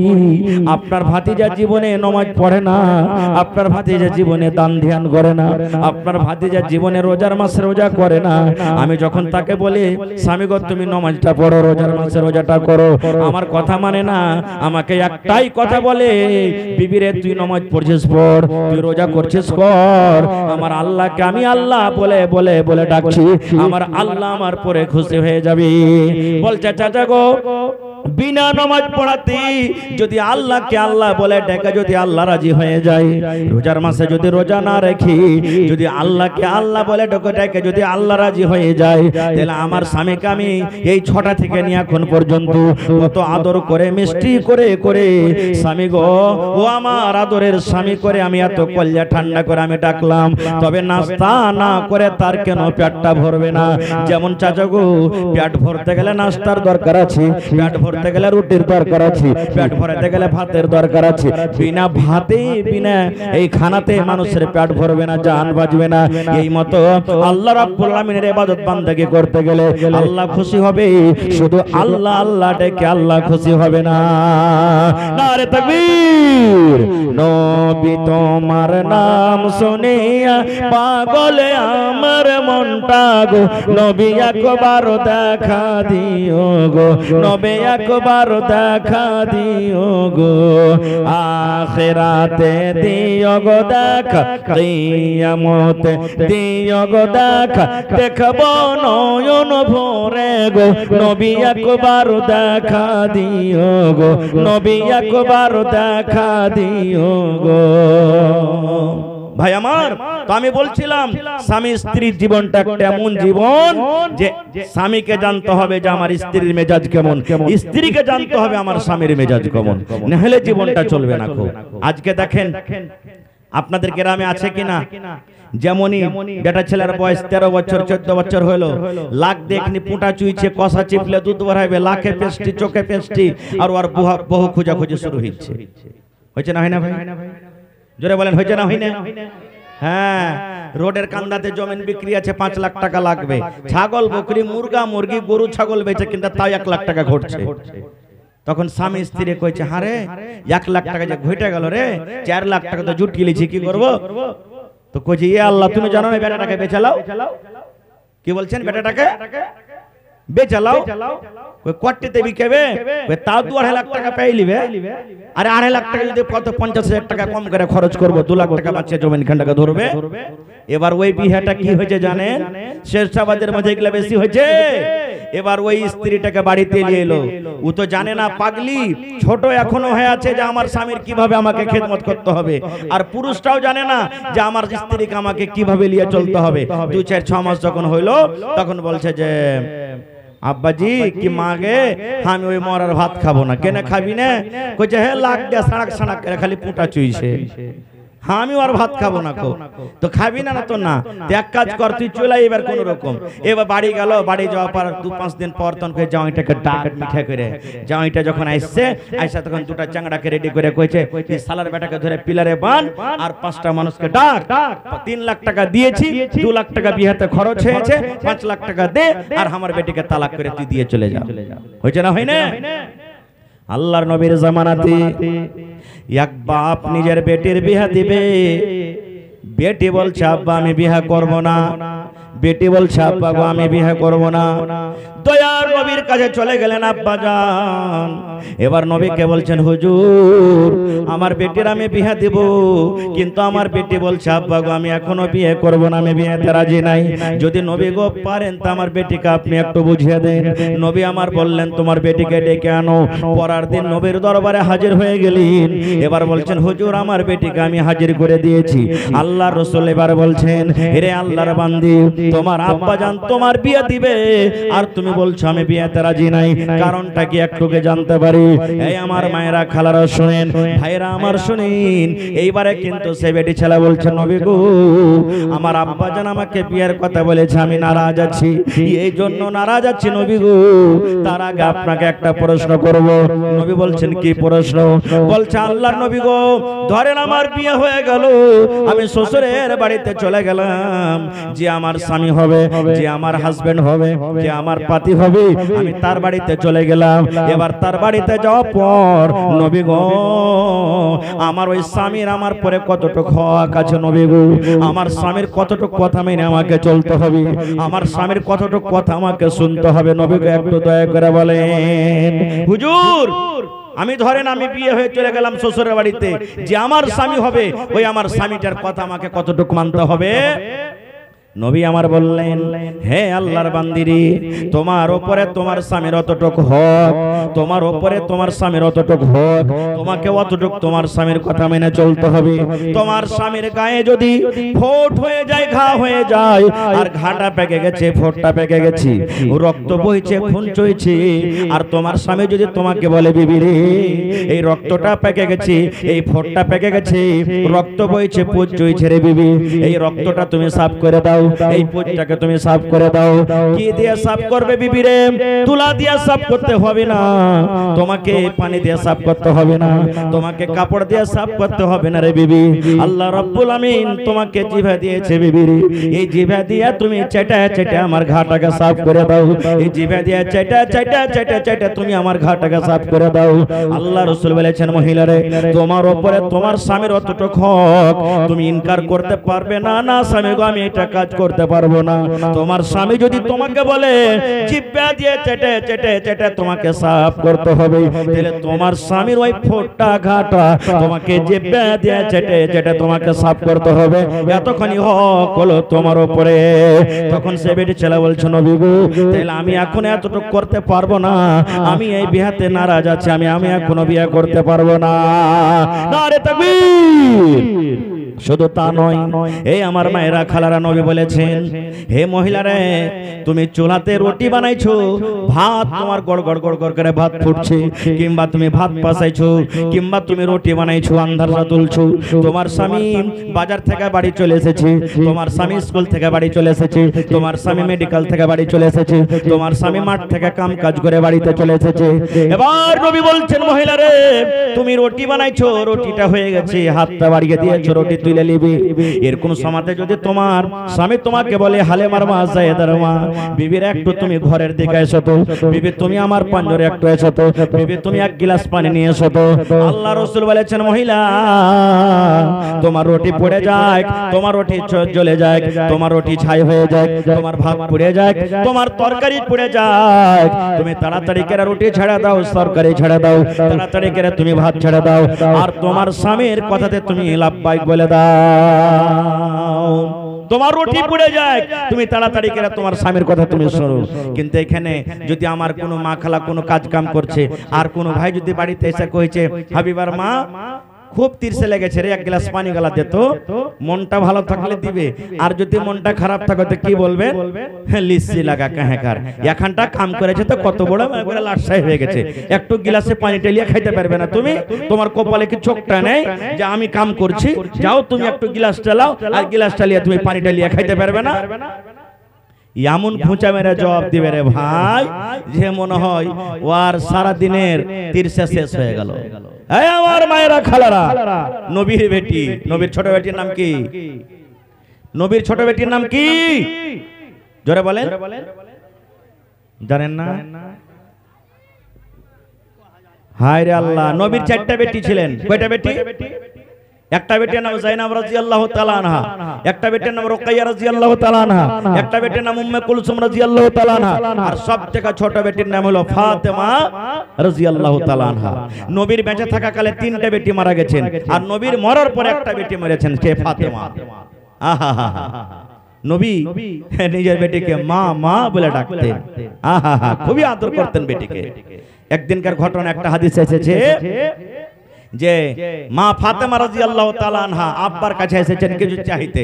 A: আপনার ভাতিজা জীবনে নমাজ পড়ে না, আপনার ভাতিজা জীবনে দান ধ্যান করে না, আপনার ভাতিজা জীবনে রোজার মাসে রোজা করে না। আমি যখন তাকে বলি স্বামী গো তুমি নমাজটা পড়ো, রোজার মাসে রোজাটা করো, আমার কথা মানে না, আমাকে একটাই কথা বলে বিবিরে তুই নমাজ পড়ছিস পড়, তুই রোজা করছিস কর, আমার আল্লাহকে আমি আল্লাহ বলে বলে বলে ডাকছি, আমার আল্লাহ আমার পরে খুশি হয়ে যাবে। বলছে চাচা গো বিনা নামাজ পড়াতে যদি আল্লাহকে আল্লাহ বলে ডেকে যদি আল্লাহ রাজি হয়ে যায়, রোজার মাসে যদি রোজা না রাখি যদি আল্লাহকে আল্লাহ বলে ডেকে যদি আল্লাহ রাজি হয়ে যায়, তাহলে আমার স্বামীকে আমি এই 6টা থেকে নিয়ে এখন পর্যন্ত কত আদর করে মিষ্টি করে করে স্বামী গো ও আমার আদরের স্বামী করে আমি এত কলিজা ঠান্ডা করে আমি ডাকলাম, তবে নাস্তা না করে তার কেন পেটটা ভরবে না? যেমন চাচা গো পেট ভরতে গেলে নাস্তার দরকার আছে, পেট ভরতে গেলে রুটির দরকার আছে, পেট ভরাতে গেলে ভাতের দরকার আছে, বিনা ভাতে বিনা এই খানাতে মানুষের পেট ভরবে না, জান বাজবে না। এই মতো আল্লাহ রাব্বুল আলামিনের ইবাদত বান্দাগি করতে গেলে আল্লাহ খুশি হবে, শুধু আল্লাহ আল্লাহ ডেকে আল্লাহ খুশি হবে না। নারে তাকবীর। নবী তোমার নাম শুনিয়া পাগল আমার মনটা গো, নবী একবার দেখা দিও গো, নবী একবার দেখা দিও গো, আখিরাতে দিও গো দেখা, কিয়ামতে দিও গো দেখা, দেখব নয়ন ভরে গো, নবী একবার দেখা দিও গো, নবী একবার দেখা দিও গো। ভাই আমার, তো আমি বলছিলাম স্বামী স্ত্রীর জীবনটা একটা এমন জীবন যে স্বামীকে জানতে হবে যে আমার স্ত্রীর মেজাজ কেমন, স্ত্রীকে জানতে হবে আমার স্বামীর মেজাজ কেমন, না হলে জীবনটা চলবে না। আজকে দেখেন আপনাদের গ্রামে আছে কিনা, যেমনই বেটা ছেলের বয়স 13 বছর 14 বছর হলো, লাখ দেখনি পুঁটা চুইছে, কষা চিপলে দুধ ভরাইবে, লাখে পেস্টি চোখে পেস্টি, আর ওর বহু খোঁজাখুঁজি শুরু হয়েছে। হয়েছে না হয় না ভাই? জোরে বলেন হয়েছে না হয় না? হ্যাঁ, রোডের কান্দাতে জমিন বিক্রি আছে, 5 লাখ টাকা লাগবে, ছাগল বকরি মুরগা মুরগি গরু ছাগল বেচে কিন্তু তাই 1 লাখ টাকা ঘটছে। তখন স্বামী স্ত্রী কইছে হারে 1 লাখ টাকা যে ঘটে গেল রে, 4 লাখ টাকা তো জুট গেলেছি, কি করবো? তো কইছে ইয়ে আল্লাহ তুমি জানো না বেটাটাকে বেচালাও। কি বলছেন? বেটাটাকে বেচালাও। ওই কোটিতে বিকেবে, ওই তাও 2.5 লাখ টাকা পেয়ে নিবে। আরে 2.5 লাখ টাকা যদি কত 50,000 টাকা কম করে খরচ করবো, 2 লাখ টাকা বাচ্চা জমিন খানটাকে ধরবে। এবার ওই বিহাটা কি হয়েছে জানেন? শেরশাবাদের মধ্যে এগুলা বেশি হয়েছে। এবার ওই স্ত্রীটাকে বাড়িতে নিয়ে এলো, ও তো জানে না পাগলি ছোট এখনো হয়ে আছে যে আমার স্বামীর কিভাবে আমাকে খেদমত করতে হবে, আর পুরুষটাও জানে না যে আমার স্ত্রীকে আমাকে কিভাবে নিয়ে চলতে হবে। 2-4-6 মাস যখন হইলো তখন বলছে যে আব্বাজি কি মাগে আমি ওই মরার ভাত খাবো না। কেন খাবি না? কইছে হে লাগ দিয়া সাড়াক সাড়াক করে খালি পুঁটা চুইছে, আমি আর ভাত খাবো না। তো খাবি না? না তো না, এক কাজ কর তুই চলে এবার কোন রকম। এবার বাড়ি গেল, বাড়ি যাওয়ার পর 2-5 দিন পর তখন জামাইটাকে ডাক মিঠা করে, জামাইটা যখন আসছে আইসা তখন 2টা চাংড়াকে রেডি করে কইছে সালার বেটাকে ধরে পিলারে বান আর 5টা মানুষকে ডাক, 3 লাখ টাকা দিয়েছি, 2 লাখ টাকা বিয়েতে খরচ হয়েছে, 5 লাখ টাকা দে আর আমার বেটিকে তালাক করে তুই দিয়ে চলে যা। হয়েছে না হয় না? আল্লাহর নবীর জামানাতে এক বাপ নিজের বেটির বিয়া দিবে, বেটি বলছে আব্বা আমি বিয়ে করব না, বেটি বলছে আব্বা গো আমি বিয়ে করব না। দয়ার নবীর কাছে চলে গেলেন আব্বা জান। এবার নবীকে বলছেন হুজুর আমার বেটির আমি বিয়ে দেব, কিন্তু আমার বেটি বলছে আব্বা গো আমি এখনো বিয়ে করব না, আমি বিয়েতে রাজি নাই। যদি নবী গো পারেন তো আমার বেটিকে আপনি একটু বুঝিয়ে দেন। নবী আমার বললেন তোমার বেটিকে ডেকে আনো। পরের দিন নবীর দরবারে হাজির হয়ে গেলেন। এবার বলছেন হুজুর আমার বেটিকে আমি হাজির করে দিয়েছি। আল্লাহর রাসূল এবার বলছেন হে আল্লাহর বান্দি তোমার আব্বা জান তোমার বিয়ে দিবে আর তুমি বলছো আমি বিয়েতে রাজি নাই, কারণটা কি একটুকে জানতে পারি? এই আমার মায়েরা খালারা শুনেন, ভাইরা আমার শুনেন। এইবারে কিন্তু সে বেটি ছেলে বলছে নবী গো আমার আব্বা জান আমাকে বিয়ের কথা বলেছে, আমি নারাজ আছি, এই জন্য নারাজ আছি নবী গো। তার আগে আপনাকে একটা প্রশ্ন করব। নবী বলছেন কি প্রশ্ন? বলছে আল্লাহর নবী গো ধরেন আমার বিয়ে হয়ে গেল, আমি শ্বশুরের বাড়িতে চলে গেলাম, যে আমার স্বামী হবে, যে আমার হাজবেন্ড হবে, যে আমার পাতি হবে, আমি তার বাড়িতে চলে গেলাম। এবার তার বাড়িতে যাওয়ার পর নবী গো আমার ওই স্বামীর আমার পরে কতটুকু হক আছে নবী গো? আমার স্বামীর কতটুকু কথা মেনে আমাকে চলতে হবে, আমার স্বামীর কতটুকু কথা আমাকে শুনতে হবে। নবী গো একটু দয়া করে বলেন। হুজুর আমি ধরেন আমি বিয়ে হয়ে চলে গেলাম শ্বশুরের বাড়িতে, যে আমার স্বামী হবে ওই আমার স্বামীটার কথা আমাকে কতটুকু মানতে হবে? নবী আমার বললেন হে আল্লাহর বান্দিরি তোমার উপরে তোমার স্বামীর অতটুকু হক, তোমার উপরে তোমার স্বামীর অতটুকু হক, তোমাকে অতটুকু তোমার স্বামীর কথা মেনে চলতে হবে। তোমার স্বামীর গায়ে যদি ফোঁট হয়ে যায়, ঘা হয়ে যায়, আর ঘাটা পেকে গেছে, ফোঁটটা পেকে গেছে, রক্ত বইছে, খুন চইছে, আর তোমার স্বামী যদি তোমাকে বলে বিবি রে এই রক্তটা পেকে গেছে, এই ফোঁটটা পেকে গেছে, রক্ত বইছে, পুজ চইছে রে বিবি, এই রক্তটা তুমি সাফ করে দাও, এই পুজটাকে তুমি সাফ করে দাও। কি দিয়ে সাফ করবে বিবি রে? তুলা দিয়ে সাফ করতে হবে না, তোমাকে পানি দিয়ে সাফ করতে হবে না, তোমাকে কাপড় দিয়ে সাফ করতে হবে না রে বিবি। আল্লাহ রাব্বুল আমিন তোমাকে জিভা দিয়েছে বিবি রে, এই জিভা দিয়ে তুমি চেটা চেটা আমার ঘাটাকে সাফ করে দাও, এই জিভা দিয়ে চেটা চেটা চেটা চেটা তুমি আমার ঘাটাকে সাফ করে দাও। আল্লাহ রাসূল বলেছেন মহিলারে তোমার উপরে তোমার স্বামীর অতটুকু হক, তুমি ইনকার করতে পারবে না, না স্বামী গো আমি এটা কাজ করতে পারবো না। তোমার স্বামী যদি তোমাকে বলে জিহ্বা দিয়ে চেটে চেটে চেটে তোমাকে সাফ করতে হবে, তাহলে তোমার স্বামীর ওই ফোঁটা ঘাটা তোমাকে জিহ্বা দিয়ে চেটে চেটে তোমাকে সাফ করতে হবে, এতখানি হক হলো তোমার উপরে। তখন সে বেটি ছেলে বলছে নবী গো তাহলে আমি এখন এতটুকু করতে পারবো না, আমি এই বিয়েতে নারাজ আছি, আমি এখনো বিয়ে করতে পারবো না। নারে তাকবীর। শুধু তা নয়, এই আমার মায়েরা খালারা নবী বলেছেন হে মহিলারে তুমি চুলাতে রুটি বানাইছো, ভাত তোমার গড় গড় গড় গড় করে ভাত ফুটছে, কিংবা তুমি ভাত পাসাইছো, কিংবা তুমি রুটি বানাইছো, আন্ধারটা তুলছো, তোমার স্বামী বাজার থেকে বাড়ি চলে এসেছে, তোমার স্বামী স্কুল থেকে বাড়ি চলে এসেছে, তোমার স্বামী মেডিকেল থেকে বাড়ি চলে এসেছে, তোমার স্বামী মাঠ থেকে কাম কাজ করে বাড়িতে চলে এসেছে। এবার নবী বলছেন মহিলারে তুমি রুটি বানাইছো, রুটিটা হয়ে গেছে, হাতটা বাড়িয়ে দিয়েছো, রুটি তুলে নিবি। এরকম সমাজে যদি তোমার স্বামী তোমাকে বলে হালে মারমা জায়েদার মা বিবির একটু তুমি ঘরের দিকে এসো তো, বিবি তুমি আমার পাঞ্জরে একটু এসো তো, বিবি তুমি এক গ্লাস পানি নিয়ে এসো তো। আল্লাহ রাসূল বলেছেন মহিলা তোমার রুটি পড়ে যায়, তোমার রুটি জ্বলে যায়, তোমার রুটি ছাই হয়ে যায়, তোমার ভাত পুড়ে যায়, তোমার তরকারি পুড়ে যায়, তুমি তাড়াতাড়ি করে রুটি ছেড়ে দাও, তরকারি ছেড়ে দাও, তাড়াতাড়ি করে তুমি ভাত ছেড়ে দাও, আর তোমার স্বামীর কথাতে তুমি লাব্বাইক বলে দাও। তোমার রুটি পুড়ে যায়, তুমি তাড়াতাড়ি করে তোমার স্বামীর কথা তুমি শোনো। কিন্তু এখানে যদি আমার কোনো মা খালা কোনো কাজ কাম করছে, আর কোনো ভাই যদি বাড়িতে এসে কইছে হাবিবার মা খুব তিরসে লেগেছে রে, এক গ্লাস পানি গলা দে তো, মনটা ভালো থাকলে দিবে, আর যদি মনটা খারাপ থাকে তো কি বলবে? লিসি লাগা কাহেকার, এখানটা কাম করেছে তো কত বড় করে লাশাই হয়ে গেছে, একটু গিলাসে পানি টেলিয়ে খাইতে পারবে না তুমি, তোমার কপালে কি চোখটা নেই যে আমি কাম করছি, যাও তুমি একটু গিলাস চালাও, আর গিলাস চালিয়ে তুমি পানি টেলিয়ে খাইতে পারবে না? এমন খুঁচা মেরে জবাব দিবে রে ভাই যে মনে হয় ওর সারা দিনের তিরসা শেষ হয়ে গেল। এই আমার মায়েরা খালারা, নবীর বেটি, নবীর ছোট বেটির নাম কি? নবীর ছোট বেটির নাম কি? জোরে বলেন, জানেন না? হায় রে আল্লাহ, নবীর চারটা বেটি ছিলেন। কয়টা বেটি? একটা বেটির নাম জাইনাব রাদিয়াল্লাহু তাআলা আনহা, একটা বেটির নাম রুকাইয়া রাদিয়াল্লাহু তাআলা আনহা, একটা বেটির নাম উম্মে কুলসুম রাদিয়াল্লাহু তাআলা আনহা, আর সবথেকে ছোট বেটির নাম হলো ফাতেমা রাদিয়াল্লাহু তাআলা আনহা। নবীর বেঁচে থাকাকালে তিনটা বেটি মারা গেছেন, আর নবীর মরার পরে একটা বেটি মরেছেন, কে? ফাতেমা। আহা, নবী নিজের বেটিকে মা মা বলে ডাকতেন। আহা, খুবই আদর করতেন বেটিকে। একদিনকার ঘটনা, একটা হাদিসে এসেছে যে মা ফাতেমা রাদিয়াল্লাহু তাআলা আনহা আব্বার কাছে এসেছেন কিছু চাইতে।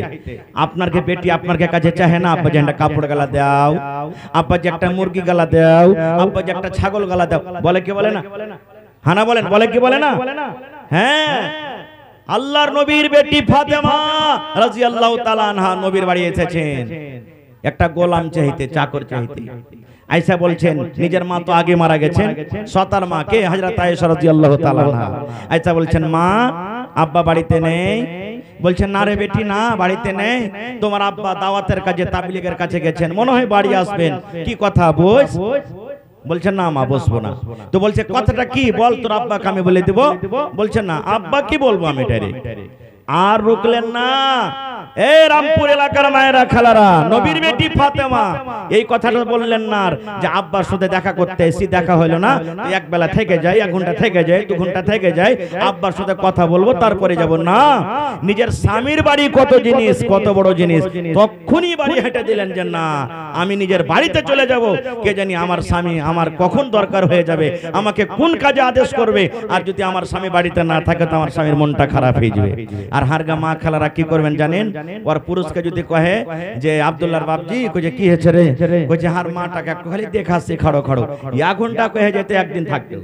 A: আপনার কে বেটি আপনার কাছে চাহে না, আব্বা যে একটা কাপড় গালা দাও, আব্বা যে একটা মুরগি গালা দাও, আব্বা যে একটা ছাগল গালা দাও, বলে কি বলে না? হানা বলেন, বলে কি বলে না? হ্যাঁ, আল্লাহর নবীর বেটি ফাতেমা রাদিয়াল্লাহু তাআলা আনহা নবীর বাড়ি এসেছেন একটা গোলাম চাইতে, চাকর চাইতে। আয়েশা বলছেন নিজের মা তো আগে মারা গেছেন, সতার মা কে? হযরত আয়েশা রাদিয়াল্লাহু তাআলা আনহা। আয়েশা বলছেন মা আব্বা বাড়িতে নেই। বলছেন না রে বেটি, না বাড়িতে নেই, তোমার আব্বা দাওয়াতের কাজে তাবলীগের কাছে গেছেন, মনে হয় বাড়ি আসবেন। কি কথা বস? বলছেন না মা বসবো না। তো বলছে কথাটা কি বল, তোর আব্বাকে আমি বলে দেব। বলছেন না আব্বা কি বলবো আমি ডাইরেক্ট। আর রুকলেন না। এই রামপুর এলাকার মায়েরা খালারা, নবীর বেটি ফাতেমা এই কথাটা বললেন না যে আব্বার সাথে দেখা করতে এসি, দেখা হলো না, এক বেলা থেকে যাই, 1 ঘন্টা থেকে যাই, 2 ঘন্টা থেকে যাই, আব্বার সাথে কথা বলবো তারপরে যাব না। নিজের স্বামীর বাড়ি কত জিনিস, কত বড় জিনিস, তখনই বাড়ি হেঁটে দিলেন যে না আমি নিজের বাড়িতে চলে যাব। কে জানি আমার স্বামী আমার কখন দরকার হয়ে যাবে, আমাকে কোন কাজে আদেশ করবে, আর যদি আমার স্বামী বাড়িতে না থাকে তো আমার স্বামীর মনটা খারাপ হয়ে যাবে। আর হারগা মা খালারা কি করবেন জানেন? ওর পুরুষকে যদি কহে যে আব্দুল্লাহর বাপজি কইছে কি হয়েছে রে, কইছে হার মাটাকে একটু খালি দেখাচ্ছে খাড়ো খাড়ো, 1 ঘন্টা কয়ে যেতে একদিন থাকবে,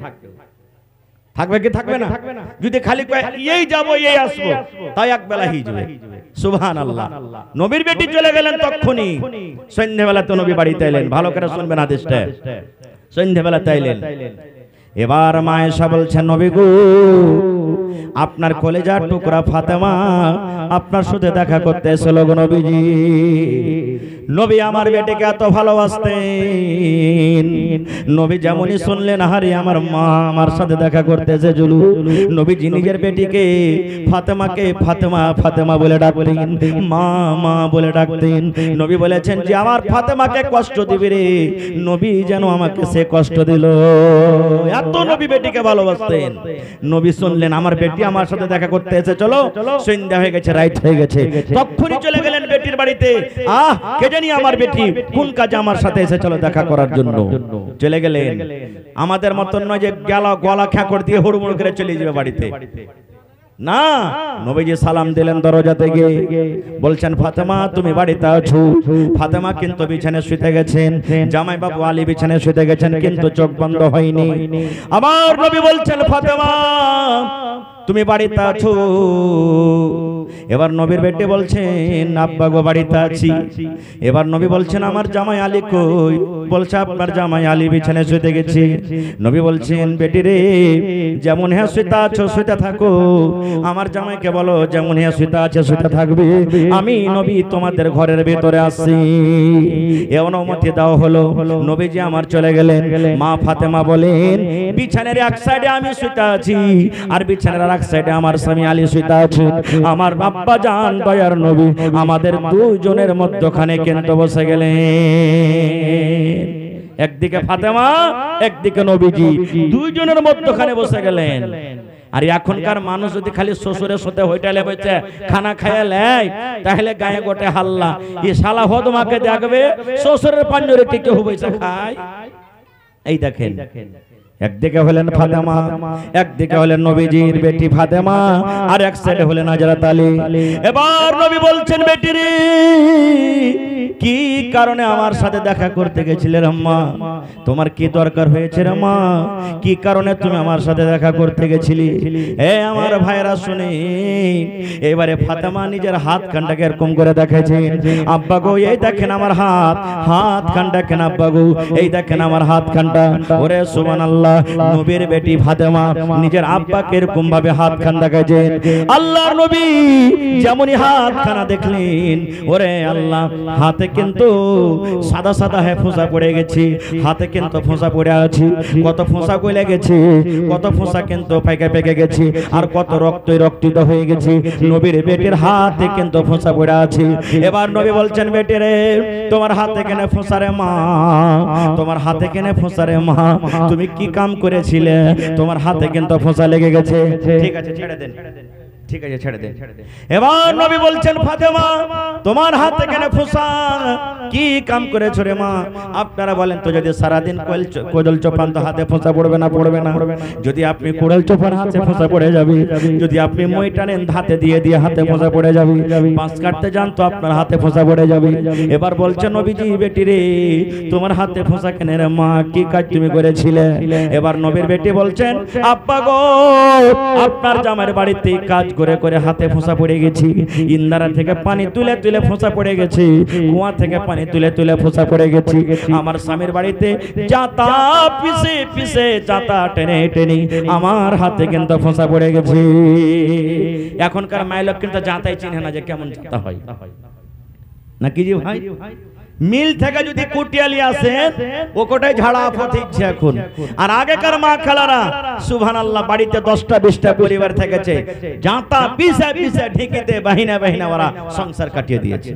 A: থাকবে কি থাকবে না? যদি খালি কয়ে এই যাবো এই আসবো, তাই এক বেলা হয়ে যাবে। সুবহানাল্লাহ। নবীর বেটি চলে গেলেন তখনই। সন্ধ্যাবেলা তো নবী বাড়িতে এলেন, ভালো করে শুনবেন আদেশটা। সন্ধ্যাবেলা তাইলেন। এবার মা আয়েশা বলছেন নবী গো আপনার কলেজার টুকরা ফাতেমা আপনার সাথে দেখা করতে এসেছিল গো নবীজি। নবী আমার বেটিকে এত ভালোবাসতেন। নবী যেমনই শুনলেন হারি আমার মা আমার সাথে দেখা করতে এসেছিল, নবীজি নিজের বেটিকে ফাতেমাকে ফাতেমা ফাতেমা বলে ডাকতেন, মা মা বলে ডাকতেন। নবী বলেছেন যে আমার ফাতেমাকে কষ্ট দিবি রে, নবী যেন আমাকে সে কষ্ট দিল। এত নবী বেটিকে ভালোবাসতেন। নবী শুনলেন আমার বেটি আমার সাথে দেখা করতে এসে, চলো সন্ধ্যা হয়ে গেছে, রাত হয়ে গেছে, তখনই চলে গেলেন বেটির বাড়িতে। কে জানি আমার বেটি কোন কাজে আমার সাথে এসে চলো দেখা করার জন্য চলে গেলেন। আমাদের মতন নয় যে গলা খ্যাকড় দিয়ে হুড়মুড় করে চলে যাবে বাড়িতে, না। নবীজি সালাম দিলেন দরজা থেকে, বলছেন ফাতেমা তুমি বাড়িতে আছো। ফাতেমা কিন্তু বিছানায় শুতে গেছেন, জামাই বাবু আলী বিছানায় শুতে গেছেন, কিন্তু চোখ বন্ধ হয়নি। আবার নবী বলছেন ফাতেমা তুমি বাড়িতে আছো। এবার নবীর বেটি বলছেন আব্বা গো বাড়িতে আছি। এবার নবী বলছেন আমার জামাই আলী কই? বলছে আপনার জামাই আলী বিছানায় শুতে গেছে। নবী বলছেন বেটি রে যেমন হ্যাঁ শুতে আছো শুতে থাকো, আমার জামাইকে বলো যেমন হ্যাঁ শুতে আছে শুতে থাকবে, আমি নবী তোমাদের ঘরের ভিতরে আসছি। এ অনুমতি দাও হলো। নবীজি আমার চলে গেলেন। মা ফাতেমা বলেন বিছানার এক সাইডে আমি শুতে আছি, আর বিছানার এক সাইডে আমার স্বামী আলী শুতে আছে। আমার আব্বা জান দয়ার নবী আমাদের দুজনের মধ্যখানে কিন্তু বসে গেলেন। একদিকে ফাতেমা একদিকে নবীজি, দুইজনের মধ্যখানে বসে গেলেন। আর এখনকার মানুষ যদি খালি শ্বশুরের সাথে হোটেলে বসে খানা খাইয়া লেয় তাহলে গায়ে গোটে হাল্লা, এই শালা হদমাকে দেখবে শ্বশুরের পাঞ্জরে টিকে হইছে খায়। এই দেখেন একদিকে হলেন ফাতেমা, একদিকে হলেন নবীজির বেটি ফাতেমা, আর এক সাইডে হলেন হযরত আলী। এবার নবী বলছেন বেটি রে কি কারণে আমার সাথে দেখা করতে গেছিলে রে মা? তোমার কি দরকার হয়েছে রে মা? কি কারণে তুমি আমার সাথে দেখা করতে গেছিলি? এ আমার ভাইরা শুনে এবারে ফাতেমা নিজের হাত খানটাকে এরকম করে দেখাচ্ছেন, আব্বা গো এই দেখেন আমার হাত, হাত খানটা কেন আব্বা গো এই দেখেন আমার হাত খানটা। ওরে সুবহানাল্লাহ, সুবহানাল্লাহ নবীর বেটি ফাতেমা নিজের আব্বাকে এরকম ভাবে হাত খান দেখাচ্ছে আল্লাহর নবী যেমনই হাত খানা দেখলেন ওরে আল্লাহ হাতে কিন্তু সাদা সাদা হয়ে ফোঁসা পড়ে গেছে হাতে কিন্তু ফোঁসা পড়ে আছে কত ফোঁসা গলে গেছে কত ফোঁসা কিন্তু পেকে পেকে গেছে আর কত রক্তিত হয়ে গেছে নবীর বেটির হাতে কিন্তু ফোঁসা পড়ে আছে এবার নবী বলছেন বেটি রে তোমার হাতে কেন ফোঁসা রে মা তোমার হাতে কেন ফোঁসা রে মা তুমি কি কাম করেছিলে তোমার হাতে কিন্তু ফোঁসা লেগে গেছে ঠিক আছে ছেড়ে দেন ঠিক আছে ছেড়ে দেন এবার নবী বলছেন ফাতেমা তোমার হাতে কেন ফোঁসা কি কাম করেছো রে মা আপনারা বলেন তো যদি সারা দিন কোদাল চোপান তো হাতে ফোঁসা পড়বে না যদি আপনি কোদাল চোপান হাতে ফোঁসা পড়ে যাবে যদি আপনি মই টানেন হাতে দিয়ে হাতে ফোঁসা পড়ে যাবে বাঁশ কাটতে যান তো আপনার হাতে ফোঁসা পড়ে যাবে এবার বলছেন নবীজি বেটি রে তোমার হাতে ফোঁসা কেন রে মা কি কাজ তুমি করেছিলে এবার নবীর বেটি বলছেন আব্বা গো আপনার জামাইয়ের বাড়িতে কাজ করে করে হাতে ফোঁসা পড়ে গেছি ইন্দারা থেকে পানি তুলে তুলে ফোঁসা পড়ে গেছে কুয়া থেকে পানি তুলে তুলে ফোঁসা পড়ে গেছি আমার স্বামীর বাড়িতে জাতা পিছে পিছে জাতা টেনে টেনে আমার হাতে কিন্তু ফোঁসা পড়ে গেছে এখনকার মাইলোক কিন্তু জাতাই চিনে না যে কেমন জাতা হয় নাকি জি ভাই মিল থেকে যদি কুটিয়ালি আসেন ও কোটায় ঝাড়া ফতিচ্ছে এখন আর আগেকার মা খালারা সুবহানাল্লাহ বাড়িতে 10টা 20টা পরিবার থেকেছে জাঁতা পিছে পিছে ঢেকেতে বাহিনা বাহিনা ওরা সংসার কাটিয়ে দিয়েছে